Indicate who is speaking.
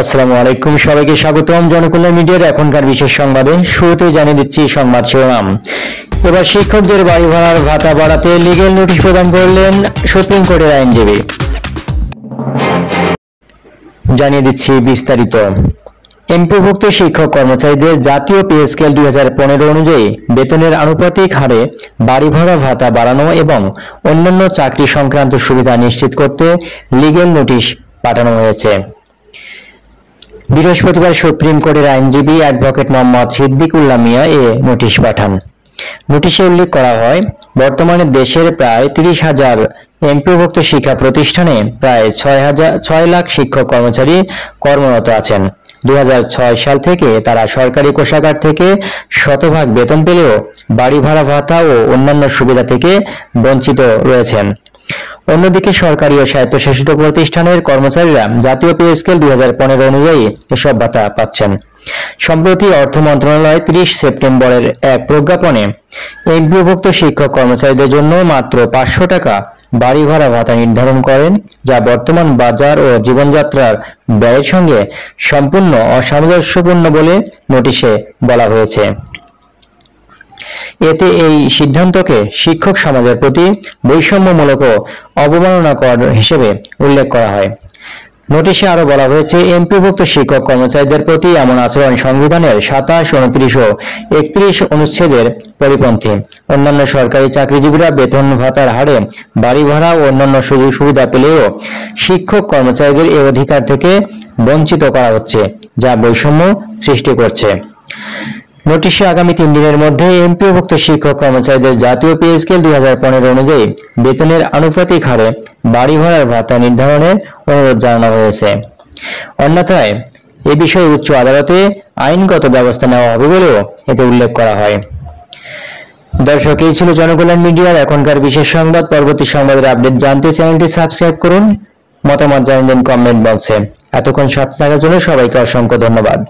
Speaker 1: আসসালামু আলাইকুম, সবাইকে স্বাগতম জনকল্যাণ মিডিয়ার এখনকার বিশেষ সংবাদে। শুরুতেই জানিয়ে দিচ্ছি সংবাদ শিরোনাম। এবার শিক্ষকদের বাড়ি ভাড়ার ভাতা বাড়াতে লিগ্যাল নোটিশ প্রদান করলেন সুপ্রিম কোর্টের আইনজীবী। জানিয়ে দিচ্ছি বিস্তারিত। এমপিওভুক্ত শিক্ষক কর্মচারীদের জাতীয় পে স্কেল 2015 অনুযায়ী বেতনের আনুপাতিক হারে বাড়ি ভাড়া ভাতা বাড়ানো এবং অন্যান্য চাকরি সংক্রান্ত সুবিধা নিশ্চিত করতে লিগ্যাল নোটিশ পাঠানো হয়েছে। বৃহস্পতিবার সুপ্রিম কোর্টের আইনজীবী অ্যাডভোকেট মোহাম্মদ সিদ্দিকুল্লাহ মিয়া এ নোটিশ পাঠান। নোটিশে উল্লেখ করা হয়, বর্তমানে দেশের প্রায় 30,000 এমপিওভুক্ত শিক্ষা প্রতিষ্ঠানে প্রায় 6 লাখ শিক্ষক কর্মচারী কর্মরত আছেন। 2006 সাল থেকে তারা সরকারি কোষাগার থেকে শতভাগ বেতন পেলেও বাড়ি ভাড়া ভাতা ও অন্যান্য সুবিধা থেকে বঞ্চিত রয়েছেন। অন্যদিকে সরকারি ও স্বায়ত্তশাসিত প্রতিষ্ঠানের কর্মচারীরা জাতীয় পে স্কেল 2015 অনুযায়ী এসব ভাতা পাচ্ছেন। সম্প্রতি অর্থ মন্ত্রণালয় 30 সেপ্টেম্বরের এক প্রজ্ঞাপনে এমপিওভুক্ত শিক্ষক কর্মচারীদের জন্য মাত্র 500 টাকা বাড়ি ভাড়া ভাতা নির্ধারণ করেন, যা বর্তমান বাজার ও জীবনযাত্রার ব্যয়ের সঙ্গে সম্পূর্ণ অসামঞ্জস্যপূর্ণ বলে নোটিশে বলা হয়েছে। এতে এই সিদ্ধান্তকে শিক্ষক সমাজের প্রতি বৈষম্যমূলক ও অবমাননাকর হিসেবে উল্লেখ করা হয়। নোটিশে আরো বলা হয়েছে, এমপিওভুক্ত শিক্ষক কর্মচারীদের প্রতি এমন আচরণ সংবিধানের 27, 29 ও 31 অনুচ্ছেদের পরিপন্থী। অন্যান্য সরকারি চাকরিজীবীরা বেতন ভাতার হারে বাড়ি ভাড়া ও অন্যান্য সুযোগ সুবিধা পেলেও শিক্ষক কর্মচারীদের এই অধিকার থেকে বঞ্চিত করা হচ্ছে, যা বৈষম্য সৃষ্টি করছে। নোটিশে আগামী 3 দিনের মধ্যে এমপিওভুক্ত শিক্ষক কর্মচারীদের জাতীয় পে স্কেল 2015 অনুযায়ী বেতনের আনুপাতিক হারে বাড়ি ভাড়ার ভাতা নির্ধারণের অনুরোধ জানানো হয়েছে। অন্যথায় এ বিষয়ে উচ্চ আদালতে আইনগত ব্যবস্থা নেওয়া হবে বলেও এতে উল্লেখ করা হয়। দর্শক, এই ছিল জনকল্যাণ মিডিয়ার এখনকার বিশেষ সংবাদ। পরবর্তী সংবাদের আপডেট জানতে চ্যানেলটি সাবস্ক্রাইব করুন, মতামত জানিয়ে দিন কমেন্ট বক্সে। এতক্ষণ সাথে থাকার জন্য সবাইকে অসংখ্য ধন্যবাদ।